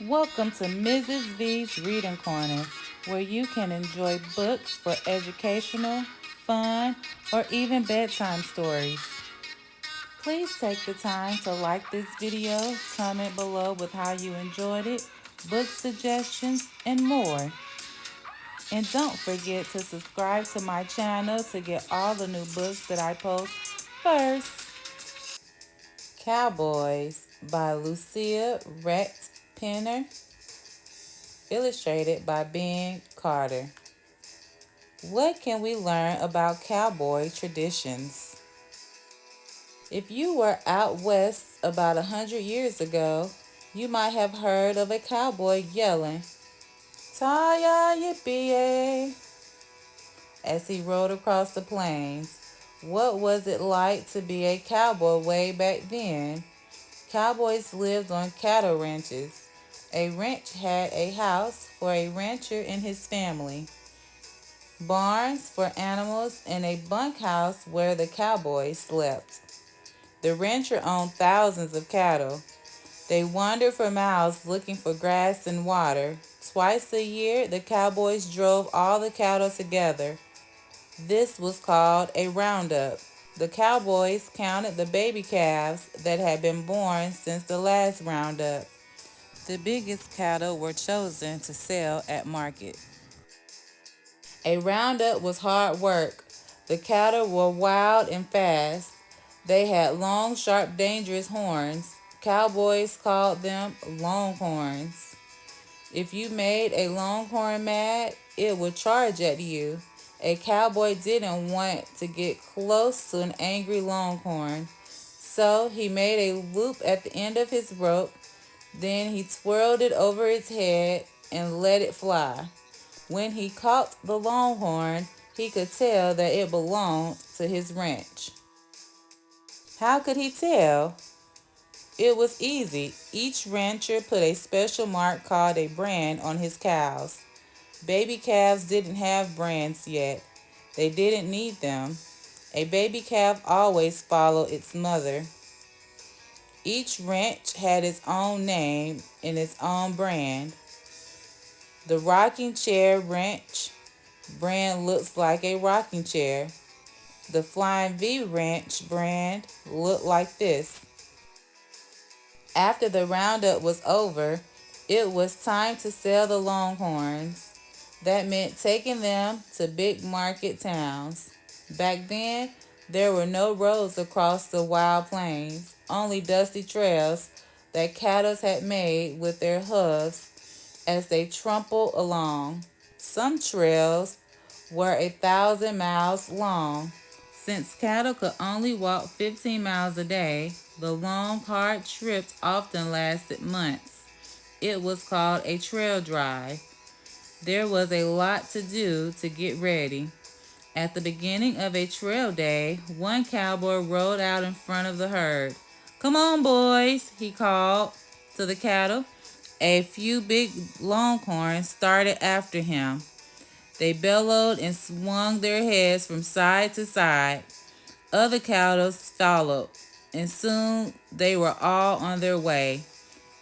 Welcome to Mrs. V's Reading Corner, where you can enjoy books for educational, fun, or even bedtime stories. Please take the time to like this video, comment below with how you enjoyed it, book suggestions, and more. And don't forget to subscribe to my channel to get all the new books that I post first. Cowboys by Lucille Recht Penner, illustrated by Ben Carter. What can we learn about cowboy traditions? If you were out west about 100 years ago, you might have heard of a cowboy yelling, "Taya yippee!" as he rode across the plains. What was it like to be a cowboy way back then? Cowboys lived on cattle ranches. A ranch had a house for a rancher and his family, barns for animals, and a bunkhouse where the cowboys slept. The rancher owned thousands of cattle. They wandered for miles looking for grass and water. Twice a year, the cowboys drove all the cattle together. This was called a roundup. The cowboys counted the baby calves that had been born since the last roundup. The biggest cattle were chosen to sell at market. A roundup was hard work. The cattle were wild and fast. They had long, sharp, dangerous horns. Cowboys called them longhorns. If you made a longhorn mad, it would charge at you. A cowboy didn't want to get close to an angry longhorn, so he made a loop at the end of his rope. Then he twirled it over its head and let it fly. When he caught the longhorn, he could tell that it belonged to his ranch. How could he tell? It was easy. Each rancher put a special mark called a brand on his cows. Baby calves didn't have brands yet. They didn't need them. A baby calf always followed its mother. Each ranch had its own name and its own brand. The rocking chair ranch brand looks like a rocking chair. The Flying V Ranch brand looked like this. After the roundup was over, it was time to sell the longhorns. That meant taking them to big market towns. Back then, there were no roads across the wild plains, only dusty trails that cattle had made with their hooves as they trampled along. Some trails were 1,000 miles long. Since cattle could only walk 15 miles a day, the long, hard trips often lasted months. It was called a trail drive. There was a lot to do to get ready. At the beginning of a trail day, one cowboy rode out in front of the herd. "Come on, boys," he called to the cattle. A few big longhorns started after him. They bellowed and swung their heads from side to side. Other cattle followed, and soon they were all on their way.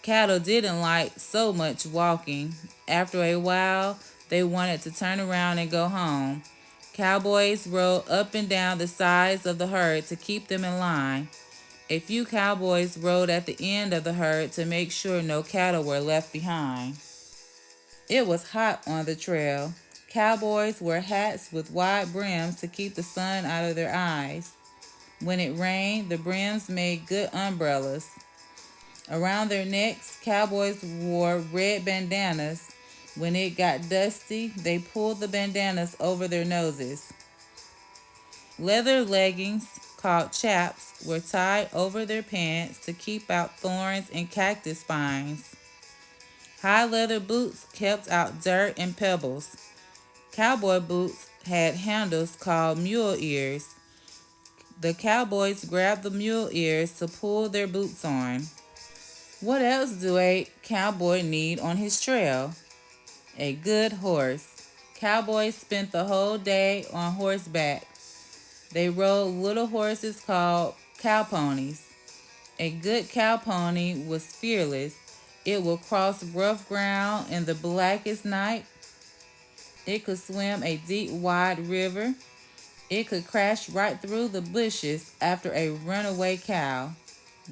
Cattle didn't like so much walking. After a while, they wanted to turn around and go home. Cowboys rode up and down the sides of the herd to keep them in line. A few cowboys rode at the end of the herd to make sure no cattle were left behind. It was hot on the trail. Cowboys wore hats with wide brims to keep the sun out of their eyes. When it rained, the brims made good umbrellas. Around their necks, cowboys wore red bandanas. When it got dusty, they pulled the bandanas over their noses. Leather leggings, called chaps, were tied over their pants to keep out thorns and cactus spines. High leather boots kept out dirt and pebbles. Cowboy boots had handles called mule ears. The cowboys grabbed the mule ears to pull their boots on. What else do a cowboy need on his trail? A good horse. Cowboys spent the whole day on horseback. They rode little horses called cow ponies. A good cow pony was fearless. It will cross rough ground in the blackest night. It could swim a deep, wide river. It could crash right through the bushes after a runaway cow.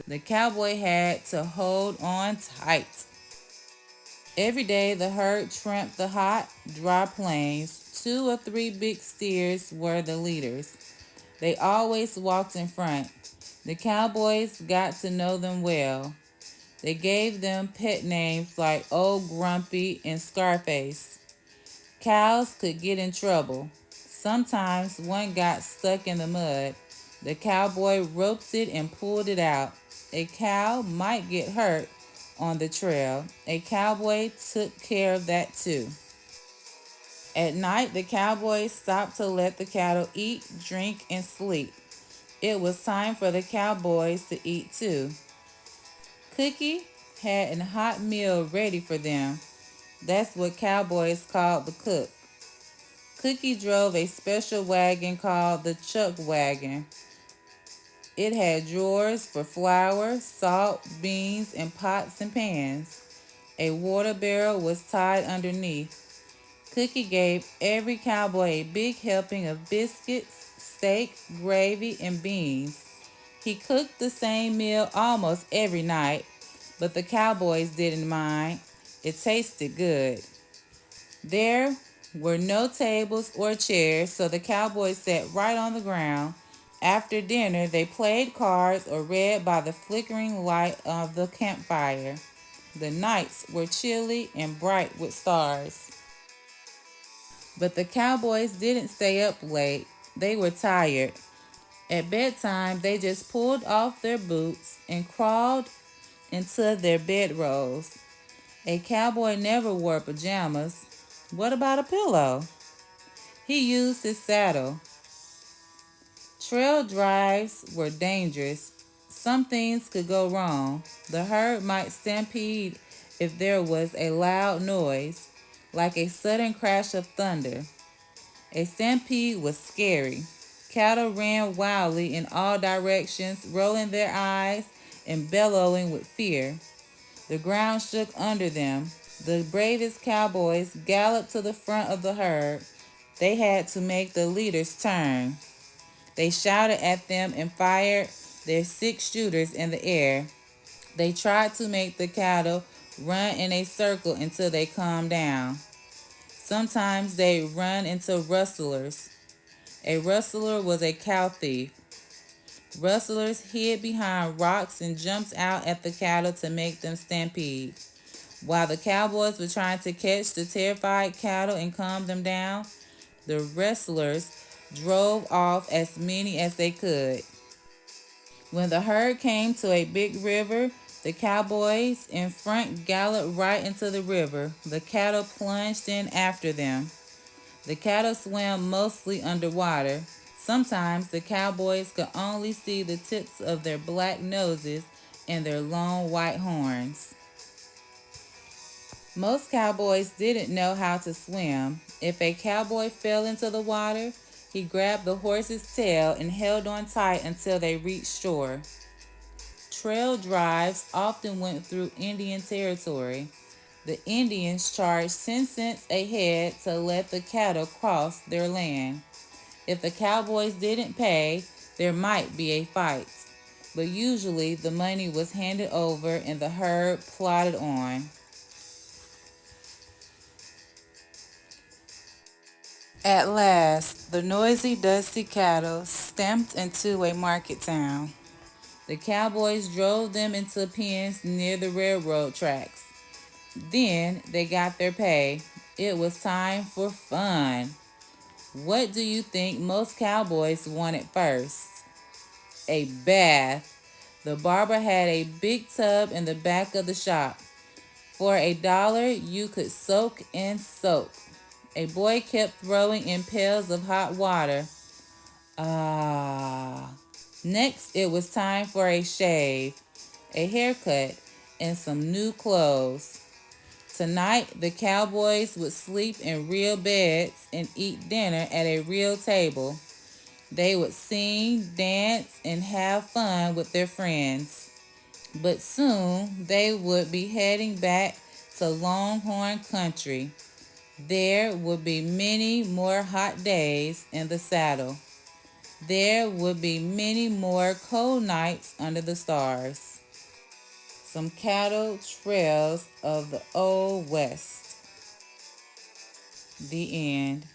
The cowboy had to hold on tight. Every day the herd tramped the hot, dry plains. 2 or 3 big steers were the leaders. They always walked in front. The cowboys got to know them well. They gave them pet names like Old Grumpy and Scarface. Cows could get in trouble. Sometimes one got stuck in the mud. The cowboy roped it and pulled it out. A cow might get hurt on the trail. A cowboy took care of that too. At night, the cowboys stopped to let the cattle eat, drink, and sleep. It was time for the cowboys to eat too. Cookie had a hot meal ready for them. That's what cowboys called the cook. Cookie drove a special wagon called the chuck wagon. It had drawers for flour, salt, beans, and pots and pans. A water barrel was tied underneath. Cookie gave every cowboy a big helping of biscuits, steak, gravy, and beans. He cooked the same meal almost every night, but the cowboys didn't mind. It tasted good. There were no tables or chairs, so the cowboys sat right on the ground. After dinner, they played cards or read by the flickering light of the campfire. The nights were chilly and bright with stars. But the cowboys didn't stay up late. They were tired. At bedtime, they just pulled off their boots and crawled into their bedrolls. A cowboy never wore pajamas. What about a pillow? He used his saddle. Trail drives were dangerous. Some things could go wrong. The herd might stampede if there was a loud noise, like a sudden crash of thunder. A stampede was scary. Cattle ran wildly in all directions, rolling their eyes and bellowing with fear. The ground shook under them. The bravest cowboys galloped to the front of the herd. They had to make the leaders turn. They shouted at them and fired their 6-shooters in the air. They tried to make the cattle run in a circle until they calmed down. Sometimes they run into rustlers. A rustler was a cow thief. Rustlers hid behind rocks and jumped out at the cattle to make them stampede. While the cowboys were trying to catch the terrified cattle and calm them down, the rustlers drove off as many as they could. When the herd came to a big river, the cowboys in front galloped right into the river. The cattle plunged in after them. The cattle swam mostly underwater. Sometimes the cowboys could only see the tips of their black noses and their long white horns. Most cowboys didn't know how to swim. If a cowboy fell into the water, he grabbed the horse's tail and held on tight until they reached shore. Trail drives often went through Indian territory. The Indians charged 10 cents a head to let the cattle cross their land. If the cowboys didn't pay, there might be a fight. But usually the money was handed over and the herd plodded on. At last, the noisy, dusty cattle stamped into a market town. The cowboys drove them into pens near the railroad tracks. Then they got their pay. It was time for fun. What do you think most cowboys wanted first? A bath. The barber had a big tub in the back of the shop. For $1, you could soak in soap. A boy kept throwing in pails of hot water. Ah. Next, it was time for a shave, a haircut, and some new clothes. Tonight, the cowboys would sleep in real beds and eat dinner at a real table. They would sing, dance, and have fun with their friends. But soon they would be heading back to Longhorn Country. There would be many more hot days in the saddle. There would be many more cold nights under the stars. Some cattle trails of the Old West. The end.